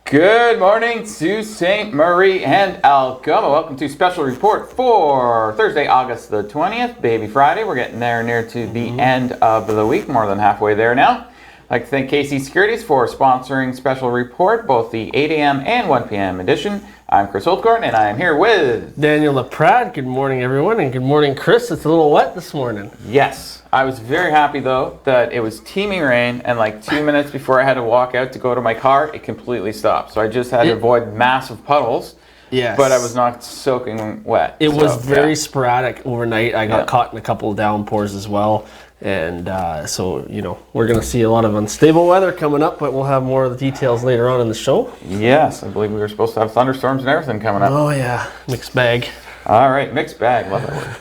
Good morning to St. Marie and Algoma. Welcome to Special Report for Thursday, August the 20th, Baby Friday. We're getting there near to the end of the week, more than halfway there now. I'd like to thank KC Securities for sponsoring Special Report, both the 8 a.m. and 1 p.m. edition. I'm Chris Holtgorn, and I am here with Daniel LaPrade. Good morning, everyone, and good morning, Chris. It's a little wet this morning. Yes. I was very happy, though, that it was teeming rain, and like 2 minutes before I had to walk out to go to my car, it completely stopped. So I just had to avoid massive puddles. Yes. But I was not soaking wet. It was very sporadic overnight. I got caught in a couple of downpours as well. And so, we're going to see a lot of unstable weather coming up, but we'll have more of the details later on in the show. Yes, I believe we were supposed to have thunderstorms and everything coming up. Oh, yeah. Mixed bag. All right, mixed bag. Love that word.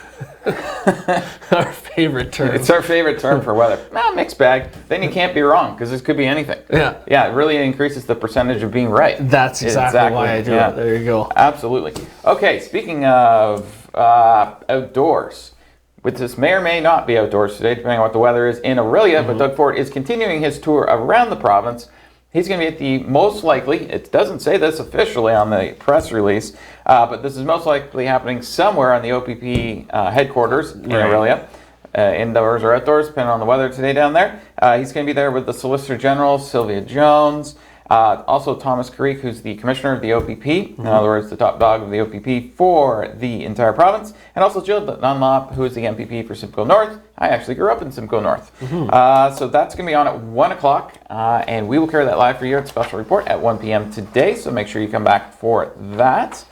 Our favorite term. It's our favorite term for weather. Mixed bag. Then you can't be wrong because this could be anything. Yeah. Yeah, it really increases the percentage of being right. That's exactly why I do it. There you go. Absolutely. Okay, speaking of outdoors, which this may or may not be outdoors today, depending on what the weather is in Orillia, but Doug Ford is continuing his tour around the province. He's going to be at the most likely, it doesn't say this officially on the press release, but this is most likely happening somewhere on the OPP headquarters in Orillia. Indoors or outdoors, depending on the weather today down there. He's going to be there with the Solicitor General, Sylvia Jones, also Thomas Carrique, who's the Commissioner of the OPP, in other words, the top dog of the OPP for the entire province, and also Jill Dunlop, who is the MPP for Simcoe North. I actually grew up in Simcoe North. So that's going to be on at 1 o'clock, and we will carry that live for you at Special Report at 1 p.m. today, so make sure you come back for that.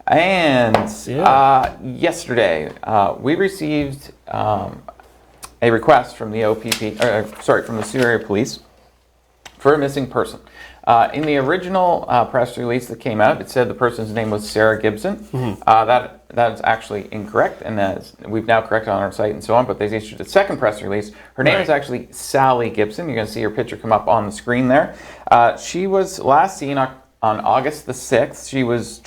And yesterday, we received a request from the from the Superior Police for a missing person. In the original press release that came out, it said the person's name was Sarah Gibson. That is actually incorrect, and we've now corrected on our site and so on, but they issued a second press release. Her name is actually Sally Gibson. You're going to see her picture come up on the screen there. She was last seen on August the 6th. She was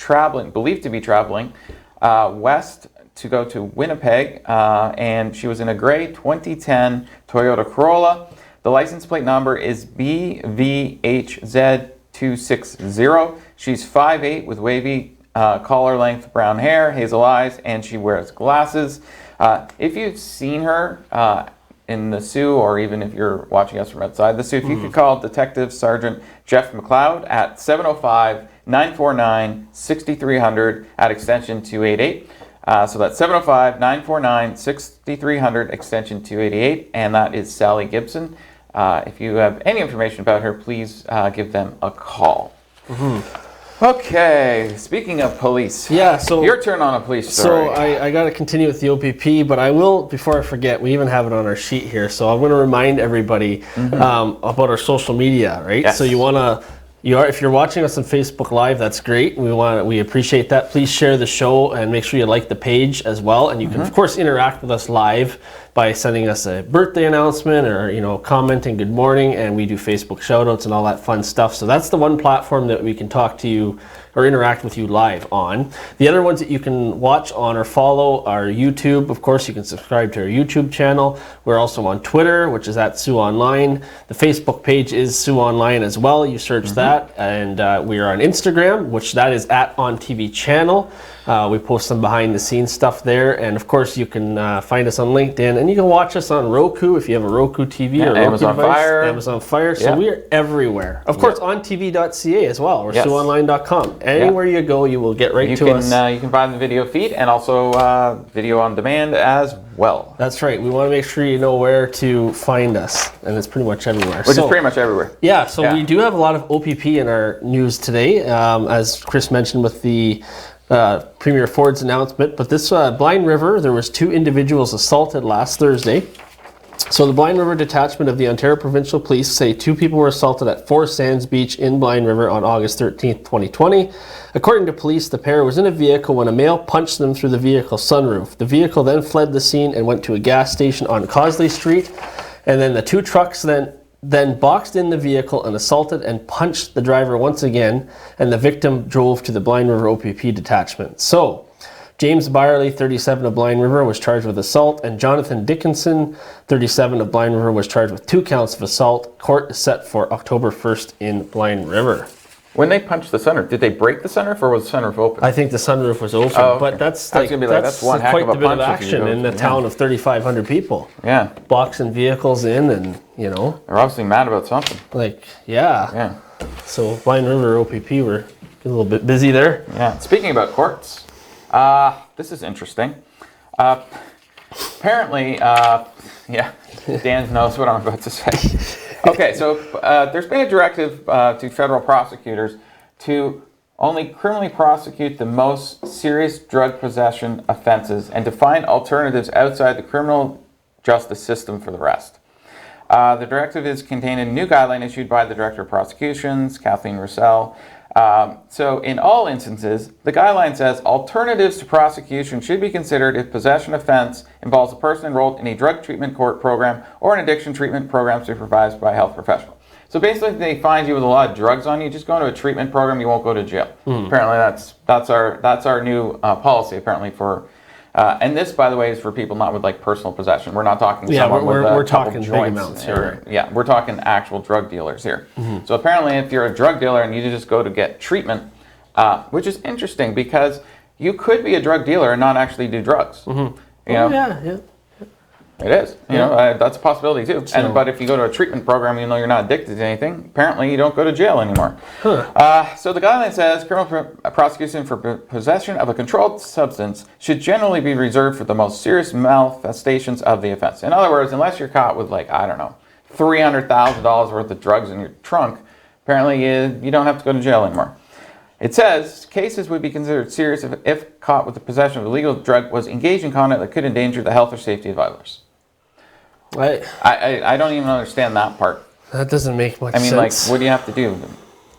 believed to be traveling west to go to Winnipeg, and she was in a gray 2010 Toyota Corolla. The license plate number is BVHZ260. She's 5'8" with wavy collar length brown hair, hazel eyes, and she wears glasses. If you've seen her in the Sioux, or even if you're watching us from outside the Sioux, if you could call Detective Sergeant Jeff McLeod at 705-949-6300 at extension 288. So that's 705-949-6300 extension 288, and that is Sally Gibson. If you have any information about her, please give them a call. Okay, speaking of police. Yeah, so your turn on a police story. So I got to continue with the OPP, but I will, before I forget, we even have it on our sheet here, so I'm going to remind everybody about our social media, right? Yes. So if you're watching us on Facebook Live, that's great. We appreciate that. Please share the show and make sure you like the page as well. And you can, of course, interact with us live by sending us a birthday announcement or, commenting good morning, and we do Facebook shoutouts and all that fun stuff. So that's the one platform that we can talk to you or interact with you live on. The other ones that you can watch on or follow are YouTube. Of course, you can subscribe to our YouTube channel. We're also on Twitter, which is at Sioux Online. The Facebook page is Sioux Online as well. You search that. And we are on Instagram, which that is at On TV Channel. We post some behind the scenes stuff there. And of course, you can find us on LinkedIn, and you can watch us on Roku if you have a Roku TV or Roku Amazon device. Fire. Amazon Fire. So we are everywhere. Of course, ontv.ca as well, or SiouxOnline.com. Anywhere you go, you will get to us. You can find the video feed and also video on demand as well. That's right. We want to make sure you know where to find us, and it's pretty much everywhere. Which is pretty much everywhere. Yeah, so we do have a lot of OPP in our news today, as Chris mentioned with the Premier Ford's announcement. But this Blind River, there was 2 individuals assaulted last Thursday. So the Blind River Detachment of the Ontario Provincial Police say 2 people were assaulted at Forest Sands Beach in Blind River on August 13th, 2020. According to police, the pair was in a vehicle when a male punched them through the vehicle sunroof. The vehicle then fled the scene and went to a gas station on Cosley Street. And then the 2 trucks then boxed in the vehicle and assaulted and punched the driver once again, and the victim drove to the Blind River OPP detachment. So James Byerly, 37 of Blind River, was charged with assault, and Jonathan Dickinson, 37 of Blind River, was charged with 2 counts of assault. Court is set for October 1st in Blind River. When they punched the sunroof, did they break the sunroof or was the sunroof open? I think the sunroof was open, Oh, okay. but that's I was like, gonna be like, that's one heck quite of a the bit of punch if you action go in a to- town of 3,500 people. Yeah. Boxing vehicles in, and you know, They're obviously mad about something. like yeah. Yeah. So Blind River OPP were a little bit busy there. Yeah. Speaking about courts, this is interesting. Apparently, yeah, Dan knows what I'm about to say. Okay, so there's been a directive to federal prosecutors to only criminally prosecute the most serious drug possession offenses and to find alternatives outside the criminal justice system for the rest. The directive is contained in a new guideline issued by the Director of Prosecutions, Kathleen Russell. So in all instances, the guideline says alternatives to prosecution should be considered if possession offense involves a person enrolled in a drug treatment court program or an addiction treatment program supervised by a health professional. So basically, if they find you with a lot of drugs on you, just go into a treatment program, you won't go to jail. Apparently that's our new policy apparently for and this, by the way, is for people not with like personal possession. We're not talking someone with we're a couple talking big joints amounts or- here. Yeah, we're talking actual drug dealers here. So apparently, if you're a drug dealer and you just go to get treatment, which is interesting because you could be a drug dealer and not actually do drugs. You know, Yeah. it is. You know, that's a possibility too. So- But if you go to a treatment program, even though you're not addicted to anything, apparently you don't go to jail anymore. So the guideline says criminal prosecution for possession of a controlled substance should generally be reserved for the most serious manifestations of the offense. In other words, unless you're caught with like, I don't know, $300,000 worth of drugs in your trunk, apparently you don't have to go to jail anymore. It says cases would be considered serious if caught with the possession of a illegal drug was engaged in conduct that could endanger the health or safety of others. I don't even understand that part. That doesn't make much I mean, sense. like, what do you have to do?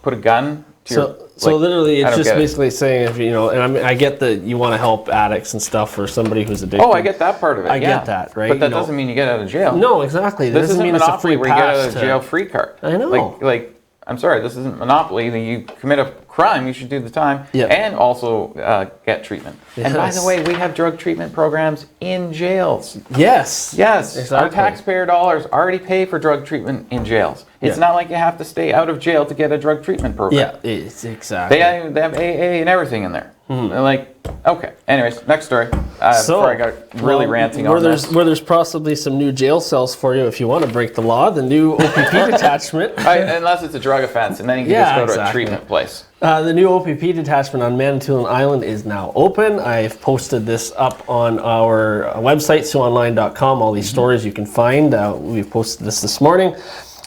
Put a gun to your... So like, literally, I it's don't just get it. basically saying if you know, and I get that you want to help addicts and stuff or somebody who's addicted. Oh, I get that part of it. I yeah. get that, right? But that You know. doesn't mean you get out of jail. No, exactly. That This doesn't isn't mean it's a free Monopoly where you get out pass of to jail free card. I know. Like, I'm sorry, this isn't Monopoly. That you commit a crime, you should do the time Yep. and also get treatment. And by the Yes. way, we have drug treatment programs in jails. Yes. Yes, Exactly. our taxpayer dollars already pay for drug treatment in jails. It's Yeah. not like you have to stay out of jail to get a drug treatment program. Yeah, it's exactly. They have AA and everything in there. They're like, okay. Anyways, next story. Before I got really ranting where on this. Where there's possibly some new jail cells for you if you want to break the law. The new OPP detachment. Unless it's a drug offense, and then you can Yeah, just go to a exactly. treatment place. The new OPP detachment on Manitoulin Island is now open. I've posted this up on our website, SiouxOnline.com. All these stories you can find. We've posted this morning.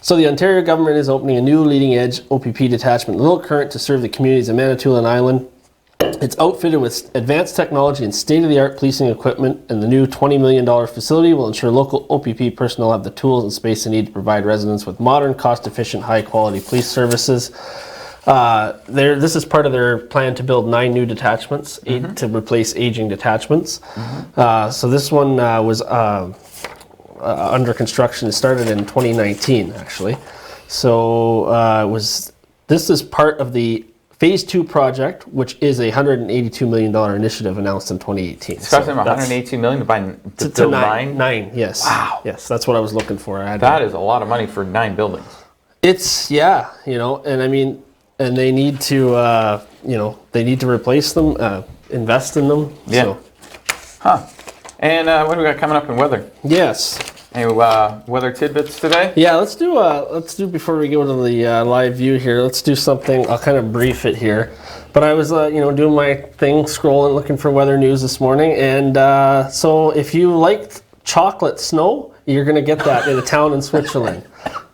So the Ontario government is opening a new leading-edge OPP detachment, Little Current, to serve the communities of Manitoulin Island. It's outfitted with advanced technology and state-of-the-art policing equipment, and the new $20 million facility will ensure local OPP personnel have the tools and space they need to provide residents with modern, cost-efficient, high-quality police services. This is part of their plan to build 9 new detachments, 8 to replace aging detachments. So this one was under construction. It started in 2019, actually. So this is part of the Phase 2 project, which is a $182 million initiative announced in 2018. It's costing them $118 million to to build 9. 9, yes. Wow. Yes, that's what I was looking for. That is a lot of money for 9 buildings. It's, yeah, you know, and I mean, and they need to, they need to replace them, invest in them. Yeah. So, Huh. And what do we got coming up in weather? yes. Any weather tidbits today? Yeah, let's do before we go to the live view here. Let's do something. I'll kind of brief it here. But I was, doing my thing, scrolling, looking for weather news this morning, and so if you liked chocolate snow, you're going to get that in a town in Switzerland.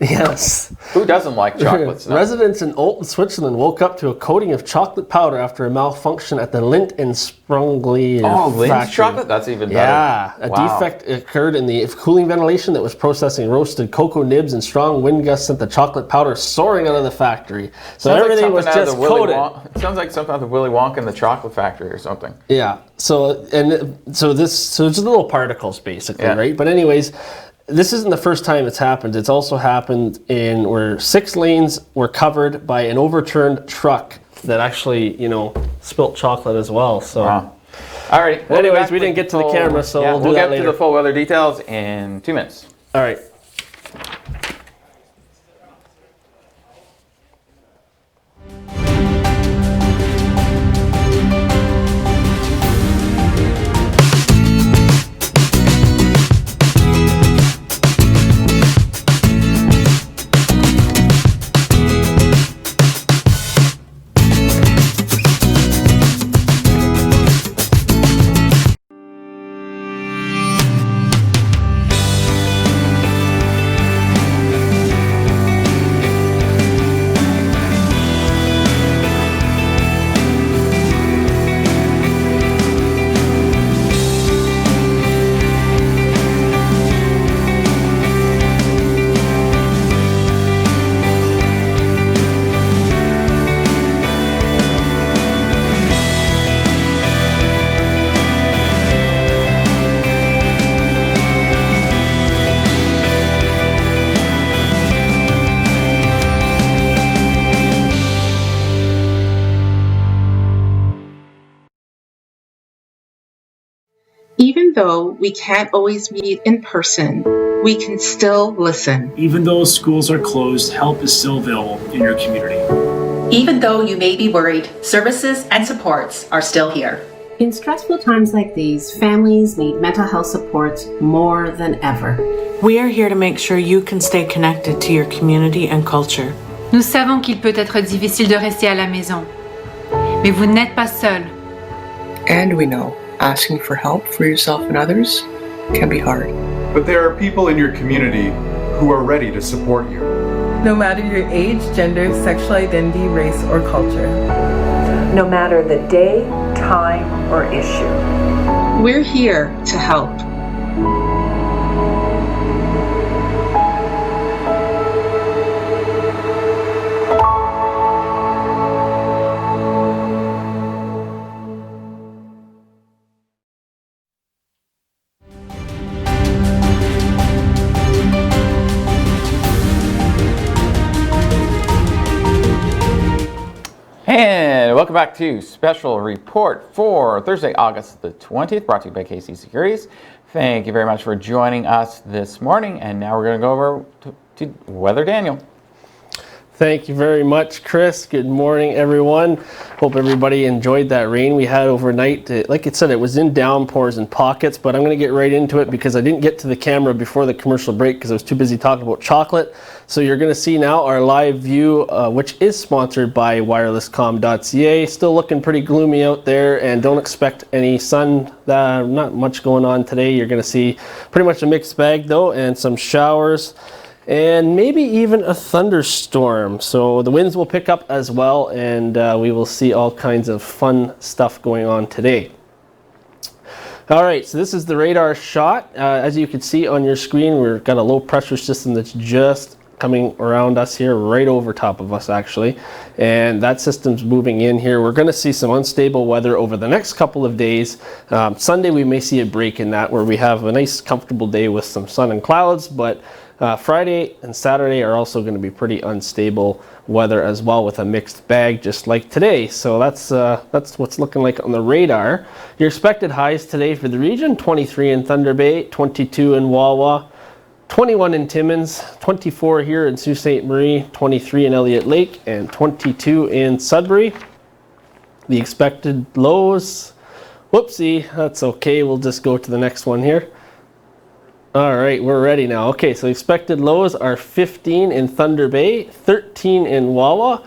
Yes. Who doesn't like chocolate snow? Residents in Olten, Switzerland woke up to a coating of chocolate powder after a malfunction at the Lindt and Sprungli Lind's factory. chocolate? That's even better. Yeah, a Wow. defect occurred in the cooling ventilation that was processing roasted cocoa nibs, and strong wind gusts sent the chocolate powder soaring out of the factry. So Sounds like everything was something out of just the Willy coated. It sounds like something out of Willy Wonka and the Chocolate Factory or something. Yeah. So it's little particles basically, Yeah. right? But anyways, this isn't the first time it's happened. It's also happened in where 6 lanes were covered by an overturned truck that actually, spilt chocolate as well. So Wow. All right. Anyways, we didn't get to the camera, so we'll do that get later. to the full weather details in 2 minutes. all right. though we can't always meet in person, we can still listen. Even though schools are closed, help is still available in your community. Even though you may be worried, services and supports are still here. In stressful times like these, families need mental health supports more than ever. We are here to make sure you can stay connected to your community and culture. Nous savons qu'il peut être difficile de rester à la maison, mais vous n'êtes pas seul. And we know asking for help for yourself and others can be hard. But there are people in your community who are ready to support you. No matter your age, gender, sexual identity, race, or culture. No matter the day, time, or issue. We're here to help. And welcome back to Special Report for Thursday, August the 20th, brought to you by KC Securities. Thank you very much for joining us this morning. And now we're going to go over to Weather Daniel. Thank you very much, Chris. Good morning, everyone. Hope everybody enjoyed that rain we had overnight. Like it said, it was in downpours and pockets, but I'm going to get right into it because I didn't get to the camera before the commercial break because I was too busy talking about chocolate. So you're going to see now our live view, which is sponsored by wirelesscom.ca. Still looking pretty gloomy out there, and don't expect any sun. Not much going on today. You're going to see pretty much a mixed bag, though, and some showers. And maybe even a thunderstorm. So the winds will pick up as well, and we will see all kinds of fun stuff going on today. All right, so this is the radar shot. As you can see on your screen, we've got a low pressure system that's just coming around us here, right over top of us actually. And that system's moving in here. We're going to see some unstable weather over the next couple of days. Sunday we may see a break in that where we have a nice comfortable day with some sun and clouds, but Friday and Saturday are also going to be pretty unstable weather as well, with a mixed bag just like today. So that's what's looking like on the radar. Your expected highs today for the region: 23 in Thunder Bay, 22 in Wawa, 21 in Timmins, 24 here in Sault Ste. Marie, 23 in Elliott Lake, and 22 in Sudbury. The expected lows, whoopsie, that's okay. We'll just go to the next one here. All right, we're ready now. Okay, so expected lows are 15 in Thunder Bay, 13 in Wawa,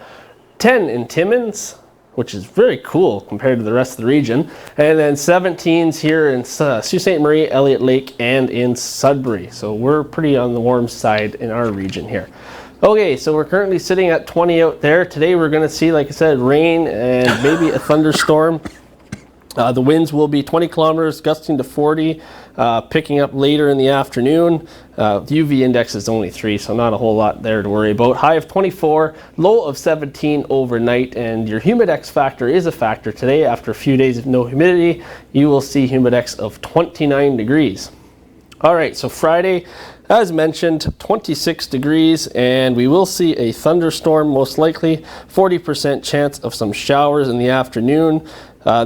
10 in Timmins, which is very cool compared to the rest of the region, and then 17s here in Sault Ste. Marie, Elliott Lake, and in Sudbury. So we're pretty on the warm side in our region here. Okay, so we're currently sitting at 20 out there. Today we're going to see, like I said, rain and maybe a thunderstorm. The winds will be 20 kilometers, gusting to 40, picking up later in the afternoon. The UV index is only 3, so not a whole lot there to worry about. High of 24, low of 17 overnight, and your humidex factor is a factor today. After a few days of no humidity, you will see humidex of 29 degrees. All right, so Friday, as mentioned, 26 degrees, and we will see a thunderstorm most likely, 40% chance of some showers in the afternoon.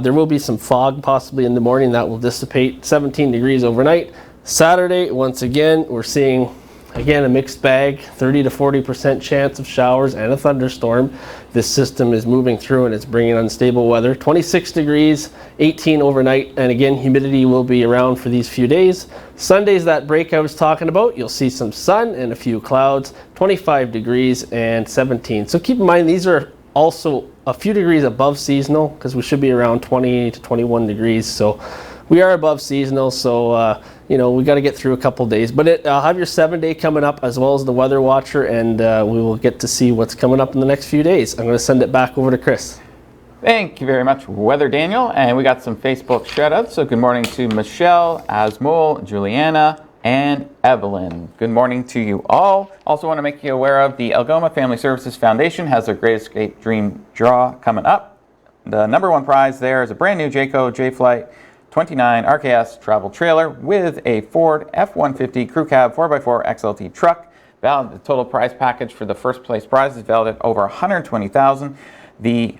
There will be some fog possibly in the morning that will dissipate. 17 degrees overnight. Saturday, once again, we're seeing again a mixed bag, 30 to 40% chance of showers and a thunderstorm. This system is moving through and it's bringing unstable weather. 26 degrees, 18 overnight, and again humidity will be around for these few days. Sunday's that break I was talking about. You'll see some sun and a few clouds, 25 degrees and 17. So keep in mind these are also a few degrees above seasonal, because we should be around 20 to 21 degrees. So we are above seasonal, so you know, we got to get through a couple days. But I'll have your 7-day coming up as well as the Weather Watcher, and we will get to see what's coming up in the next few days. I'm going to send it back over to Chris. Thank you very much, Weather Daniel. And we got some Facebook shout-outs. So good morning to Michelle, Asmol, Juliana, and Evelyn. Good morning to you all. Also want to make you aware of the Algoma Family Services Foundation has their Great Escape Dream Draw coming up. The number one prize there is a brand new Jayco J-Flight 29 RKS travel trailer with a Ford F-150 Crew Cab 4x4 XLT truck. The total prize package for the first place prize is valued at over $120,000. The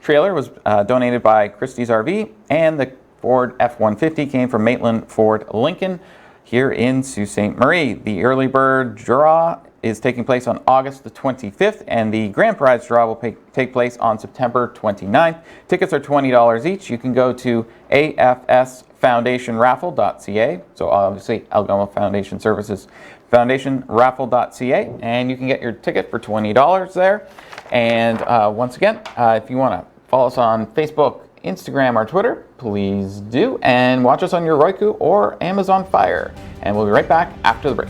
trailer was donated by Christie's RV, and the Ford F-150 came from Maitland Ford Lincoln here in Sault Ste. Marie. The early bird draw is taking place on August the 25th, and the grand prize draw will take place on September 29th. Tickets are $20 each. You can go to afsfoundationraffle.ca, so obviously Algoma Foundation Services foundationraffle.ca, and you can get your ticket for $20 there. And once again, if you want to follow us on Facebook, Instagram, or Twitter, please do, and watch us on your Roku or Amazon Fire. And we'll be right back after the break.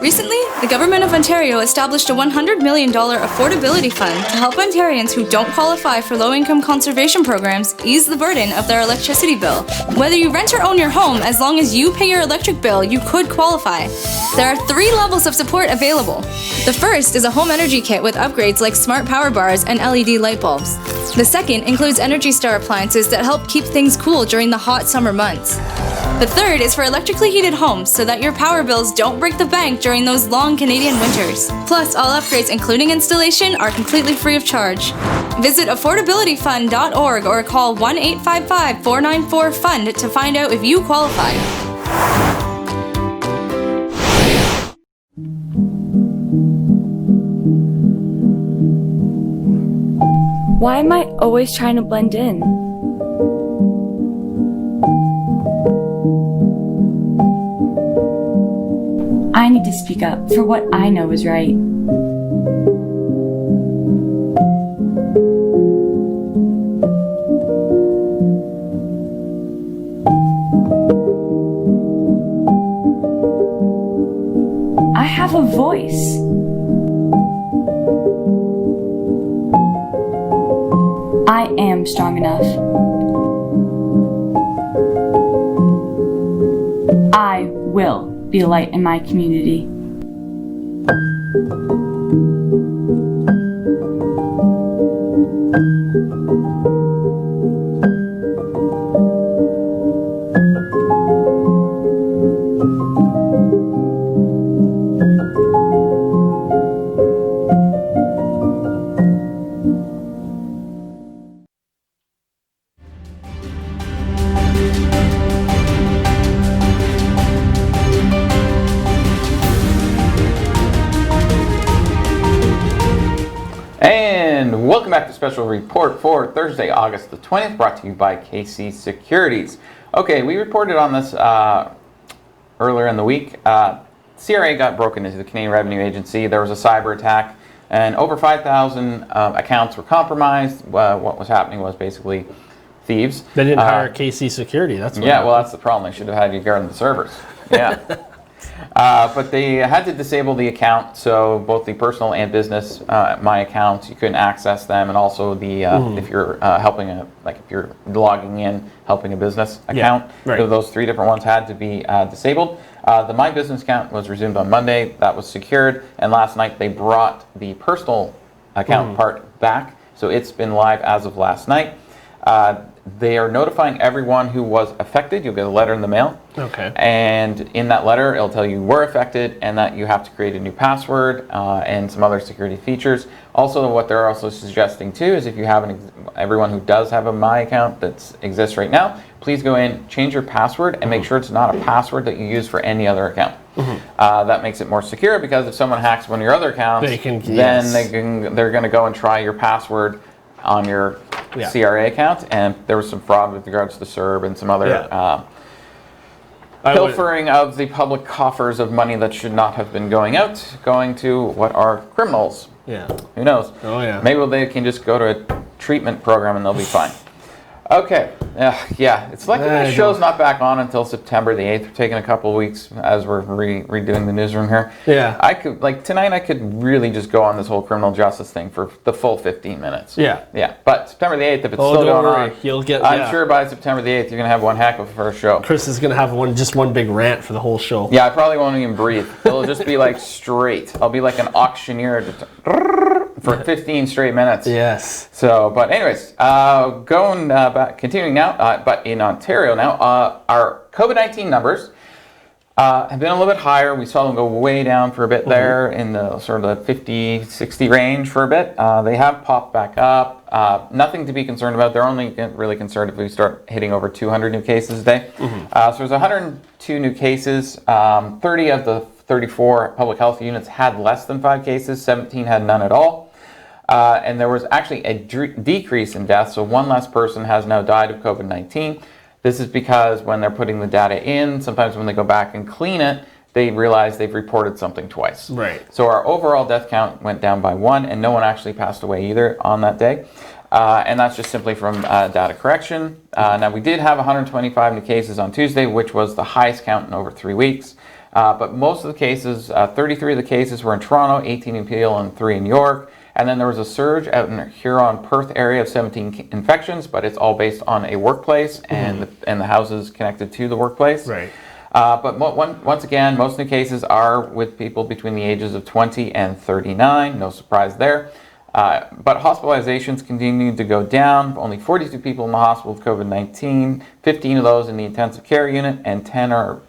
Recently, the Government of Ontario established a $100 million affordability fund to help Ontarians who don't qualify for low-income conservation programs ease the burden of their electricity bill. Whether you rent or own your home, as long as you pay your electric bill, you could qualify. There are 3 levels of support available. The first is a home energy kit with upgrades like smart power bars and LED light bulbs. The second includes Energy Star appliances that help keep things cool during the hot summer months. The third is for electrically heated homes so that your power bills don't break the bank during those long Canadian winters. Plus, all upgrades, including installation, are completely free of charge. Visit affordabilityfund.org or call 1-855-494-FUND to find out if you qualify. Why am I always trying to blend in? I need to speak up for what I know is right. I have a voice. I am strong enough. I will be a light in my community. And welcome back to Special Report for Thursday, August the 20th, brought to you by KC Securities. Okay, we reported on this earlier in the week. CRA got broken into the Canadian Revenue Agency. There was a cyber attack, and over 5,000 accounts were compromised. What was happening was basically thieves. They didn't hire KC Security. That's what happened. Well, that's the problem. They should have had you guarding the servers. Yeah. But they had to disable the account, so both the personal and business My Accounts, you couldn't access them, and also the if you're helping if you're logging in, helping a business account, so those 3 different ones had to be disabled. The My Business account was resumed on Monday. That was secured, and last night they brought the personal account part back, so it's been live as of last night. They are notifying everyone who was affected. You'll get a letter in the mail. Okay. And in that letter, it'll tell you were affected and that you have to create a new password and some other security features. Also, what they're also suggesting too is if you have everyone who does have a My account that exists right now, please go in, change your password, and make sure it's not a password that you use for any other account. That makes it more secure, because if someone hacks one of your other accounts, they're going to go and try your password on your CRA account, and there was some fraud with regards to CERB and some other pilfering of the public coffers of money that should not have been going to what are criminals. Yeah. Who knows? Oh yeah. Maybe they can just go to a treatment program and they'll be fine. Okay, Yeah, it's like the show's not back on until September the 8th. We're taking a couple of weeks as we're redoing the newsroom here. Yeah. I could, like, tonight I could really just go on this whole criminal justice thing for the full 15 minutes. Yeah. Yeah, but September the 8th, if it's still don't going worry. on, You'll get, I'm sure by September the 8th you're going to have one heck of a first show. Chris is going to have one big rant for the whole show. Yeah, I probably won't even breathe. It'll just be like straight. I'll be like an auctioneer for 15 straight minutes. Yes. So, but anyways, going back, continuing now, but in Ontario now, our COVID-19 numbers have been a little bit higher. We saw them go way down for a bit there in the sort of the 50, 60 range for a bit. They have popped back up. Nothing to be concerned about. They're only really concerned if we start hitting over 200 new cases a day. So there's 102 new cases. 30 of the 34 public health units had less than 5 cases. 17 had none at all. And there was actually a decrease in deaths, so one less person has now died of COVID-19. This is because when they're putting the data in, sometimes when they go back and clean it, they realize they've reported something twice. Right. So our overall death count went down by 1, and no one actually passed away either on that day. And that's just simply from data correction. Now, we did have 125 new cases on Tuesday, which was the highest count in over 3 weeks. But most of the cases, 33 of the cases were in Toronto, 18 in Peel, and 3 in York. And then there was a surge out in the Huron-Perth area of 17 infections, but it's all based on a workplace and the houses connected to the workplace. Right. But once again, most new cases are with people between the ages of 20 and 39. No surprise there. But hospitalizations continue to go down. Only 42 people in the hospital with COVID-19, 15 of those in the intensive care unit, and 10 are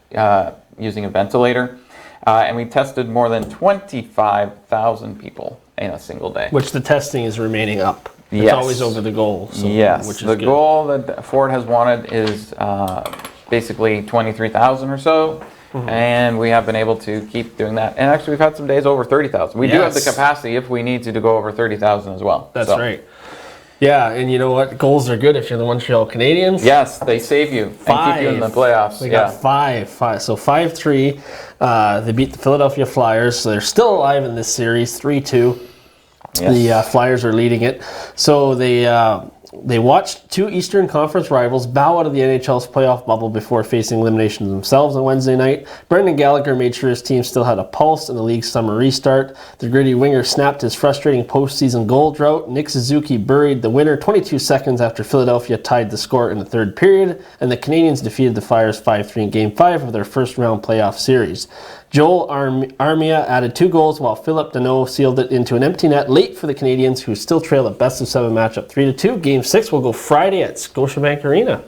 using a ventilator. And we tested more than 25,000 people in a single day. Which the testing is remaining up. It's Yes. always over the goal. So, Yes. Which is the good. goal that Ford has wanted is basically 23,000 or so. And we have been able to keep doing that. And actually, we've had some days over 30,000. We do have the capacity if we need to go over 30,000 as well. That's right. Yeah, and you know what? Goals are good if you're the Montreal Canadiens. Yes, they save you and keep you in the playoffs. They got five. So 5-3. They beat the Philadelphia Flyers, so they're still alive in this series, 3-2. Yes. The Flyers are leading it. So they watched 2 Eastern Conference rivals bow out of the NHL's playoff bubble before facing elimination themselves on Wednesday night. Brendan Gallagher made sure his team still had a pulse in the league's summer restart. The gritty winger snapped his frustrating postseason goal drought. Nick Suzuki buried the winner 22 seconds after Philadelphia tied the score in the third period, and the Canadiens defeated the Flyers 5-3 in Game 5 of their first-round playoff series. Joel Armia added 2 goals while Philip Deneau sealed it into an empty net late for the Canadiens, who still trail a best-of-7 matchup 3-2. Game 6 will go Friday at Scotiabank Arena.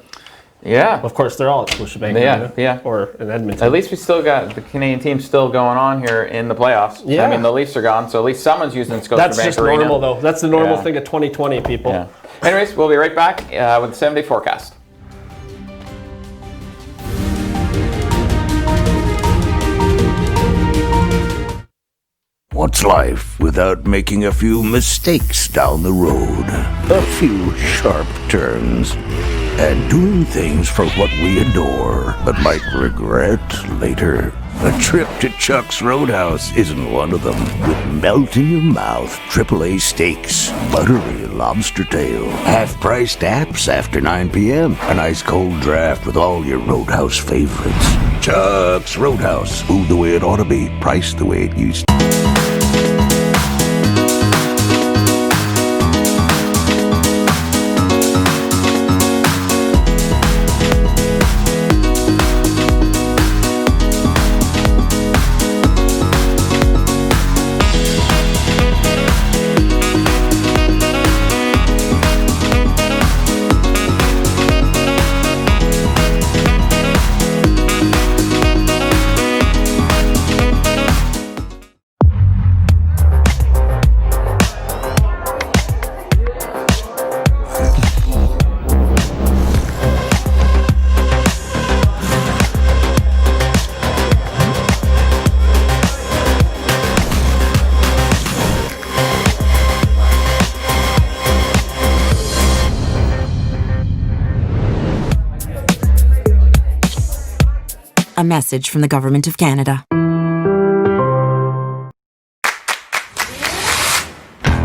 Yeah. Of course, they're all at Scotiabank Arena. Yeah. Or in Edmonton. At least we still got the Canadian team still going on here in the playoffs. Yeah. I mean, the Leafs are gone, so at least someone's using Scotiabank Arena. That's just normal, though. That's the normal thing of 2020, people. Yeah. Anyways, we'll be right back with the 7-day forecast. What's life without making a few mistakes down the road? A few sharp turns. And doing things for what we adore, but might regret later. A trip to Chuck's Roadhouse isn't one of them. With melt-in-your-mouth AAA steaks, buttery lobster tail, half-priced apps after 9 p.m., an ice-cold draft with all your Roadhouse favorites. Chuck's Roadhouse. Food the way it ought to be, priced the way it used to. A message from the Government of Canada.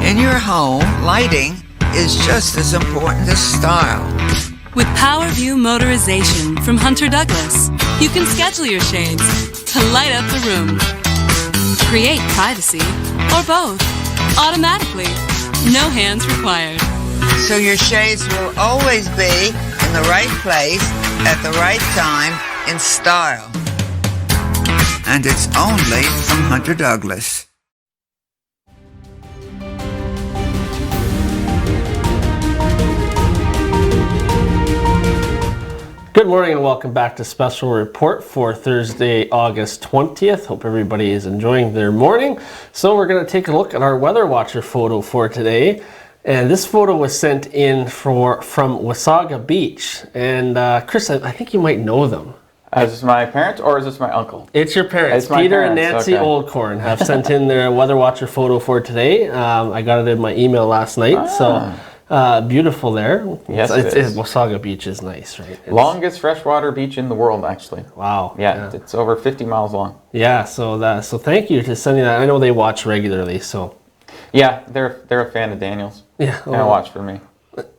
In your home, lighting is just as important as style. With PowerView Motorization from Hunter Douglas, you can schedule your shades to light up the room. Create privacy, or both, automatically. No hands required. So your shades will always be in the right place, at the right time, in style. And it's only from Hunter Douglas. Good morning and welcome back to Special Report for Thursday, August 20th. Hope everybody is enjoying their morning. So we're going to take a look at our Weather Watcher photo for today. And this photo was sent in from Wasaga Beach. And Chris, I think you might know them. Is this my parents or is this my uncle? It's your parents. It's my Peter parents, and Nancy okay. Oldcorn have sent in their Weather Watcher photo for today. I got it in my email last night. So beautiful there. Yes, it is. Wasaga Beach is nice, right? Longest freshwater beach in the world, actually. Wow. Yeah, it's over 50 miles long. Yeah, so thank you for sending that. I know they watch regularly, so. Yeah, they're a fan of Daniel's. Yeah. And watch for me.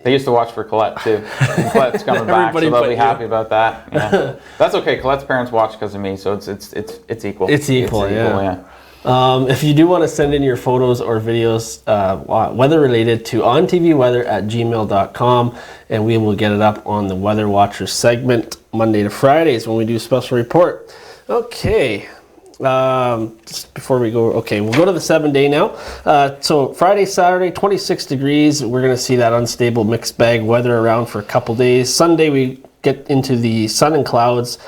They used to watch for Colette too. And Colette's coming back, so they'll be happy about that. Yeah. That's okay. Colette's parents watch because of me, so it's equal. It's equal, yeah. If you do want to send in your photos or videos, weather related, to ontvweather@gmail.com, and we will get it up on the Weather Watcher segment Monday to Fridays when we do Special Report. Okay. Just before we go, we'll go to the 7-day now. So Friday, Saturday, 26 degrees. We're going to see that unstable mixed bag weather around for a couple days. Sunday, we get into the sun and clouds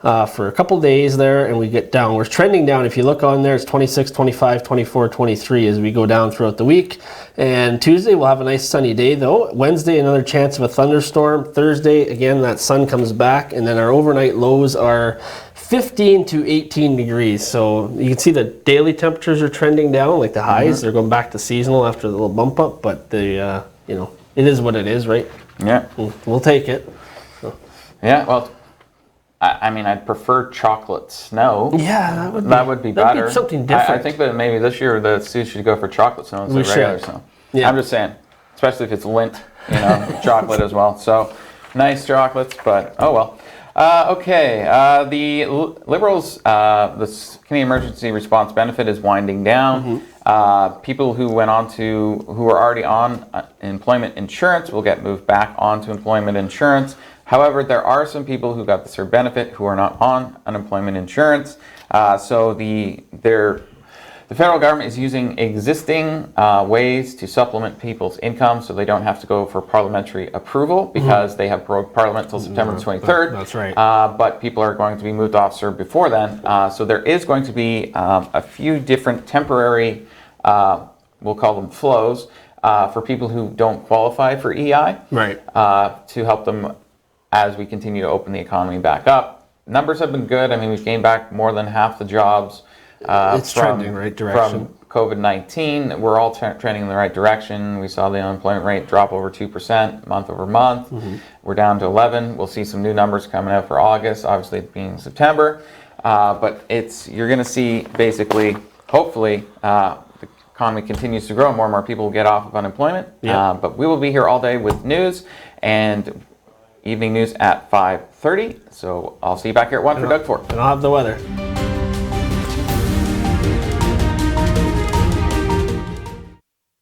for a couple days there, and we get down. We're trending down. If you look on there, it's 26, 25, 24, 23 as we go down throughout the week. And Tuesday, we'll have a nice sunny day, though. Wednesday, another chance of a thunderstorm. Thursday, again, that sun comes back, and then our overnight lows are 15 to 18 degrees. So you can see the daily temperatures are trending down, like the highs. They're going back to seasonal after the little bump up, but it is what it is, right? Yeah. We'll take it. So. Yeah, well, I mean, I'd prefer chocolate snow. Yeah, that would be better. Be something different. I think that maybe this year the Sioux should go for chocolate snow instead of regular snow. Yeah. I'm just saying, especially if it's Lindt, chocolate as well. So nice chocolates, but oh well. The Liberals, the Canadian Emergency Response Benefit is winding down. People who are already on employment insurance will get moved back onto employment insurance. However, there are some people who got the CERB benefit who are not on unemployment insurance. So the federal government is using existing ways to supplement people's income so they don't have to go for parliamentary approval because they have parliament until September 23rd. That's right. But people are going to be moved off CERB before then. So there is going to be a few different temporary, we'll call them flows, for people who don't qualify for EI. Right. To help them as we continue to open the economy back up. Numbers have been good. I mean, we've gained back more than half the jobs. It's trending in the right direction. From COVID-19, we're all trending in the right direction. We saw the unemployment rate drop over 2% month over month. We're down to 11. We'll see some new numbers coming out for August, obviously it being September. But you're going to see basically, hopefully, the economy continues to grow. More and more people will get off of unemployment. But we will be here all day with news and evening news at 5:30. So I'll see you back here at 1 for Doug Ford. And I'll have the weather.